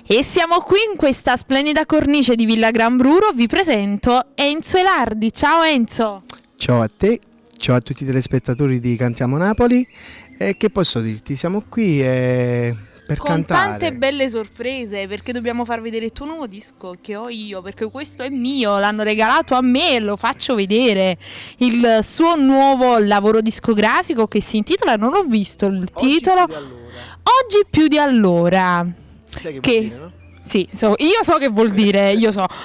E siamo qui in questa splendida cornice di Villa Gran Bruro. Vi presento Enzo Elardi. Ciao Enzo. Ciao a te, ciao a tutti i telespettatori di Cantiamo Napoli. E che posso dirti? Siamo qui per con cantare. Tante belle sorprese, perché dobbiamo far vedere il tuo nuovo disco che ho io, perché questo è mio, l'hanno regalato a me e lo faccio vedere. Il suo nuovo lavoro discografico che si intitola, non ho visto il titolo, Oggi più di allora. Sai che vuol dire, no? Sì, io so che vuol dire,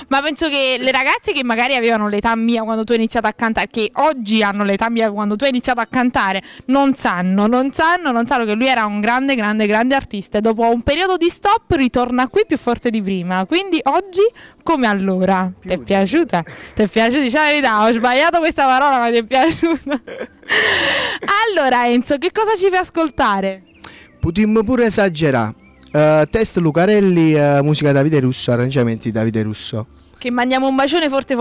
ma penso che le ragazze che magari avevano l'età mia quando tu hai iniziato a cantare, che oggi hanno l'età mia quando tu hai iniziato a cantare, non sanno che lui era un grande artista e dopo un periodo di stop ritorna qui più forte di prima, quindi oggi come allora. Ti è piaciuta? Ti è piaciuta? Dici la verità, ho sbagliato questa parola ma ti è piaciuta? Allora Enzo, che cosa ci fai ascoltare? Potremmo pure esagerare. Test Lucarelli, musica Davide Russo, arrangiamenti Davide Russo. Che mandiamo un bacione forte,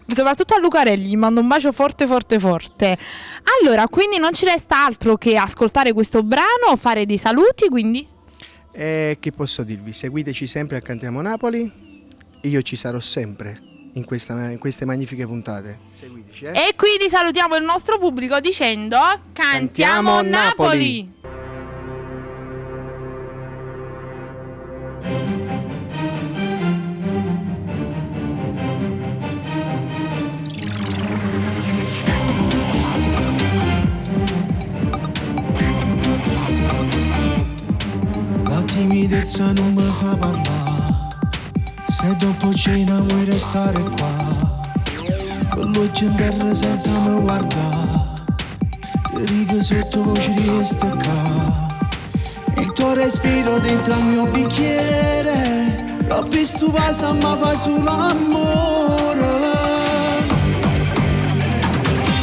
soprattutto a Lucarelli, gli mando un bacio forte. Allora, quindi non ci resta altro che ascoltare questo brano, fare dei saluti, quindi? Che posso dirvi? Seguiteci sempre a Cantiamo Napoli, io ci sarò sempre in queste magnifiche puntate. Seguiteci, E quindi salutiamo il nostro pubblico dicendo Cantiamo Napoli! La timidezza non mi fa parlare, se dopo cena vuoi restare qua, con l'occhio in terra senza me guardare, ti dico sottovoce di stacca, il tuo respiro dentro al mio bicchiere, l'ho visto passa ma fa solo amore,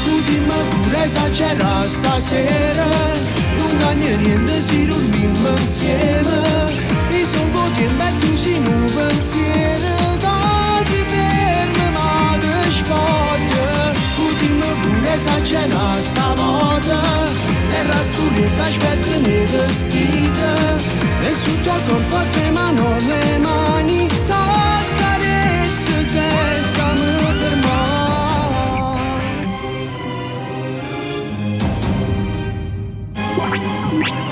tu dimmi pure esagera stasera. Non cambia niente se dormiamo insieme. Io sono contento e tu sei un pensiero che si ferma ma ti spoglia. Tu dimmi pure esagera stavolta. E la storietta aspetta nei vestiti. E sul tuo corpo tremano le mani. T'accarezzo senza me fermare.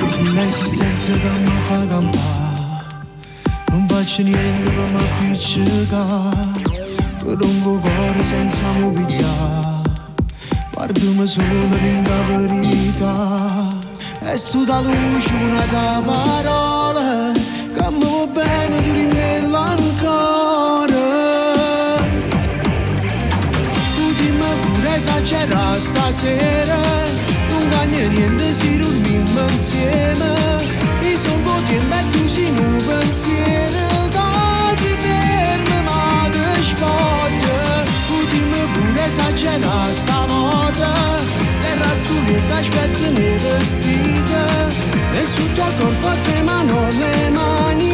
Se l'esistenza che mi fa campare, non faccio niente per mi appiccicare, per un cuore senza mi pigliare, guardami solo in la verità, e stu da luce una da parole, che mi va bene tu rimella ancora, tu dimmi pure esagera stasera. Non cambia niente se dormiamo insieme. Io sono contento e tu sei un pensiero che si ferma ma ti spoglia. Tu dimmi pure esagera stavolta. E la storietta aspetta nei vestiti. E sul tuo corpo tremano le mani.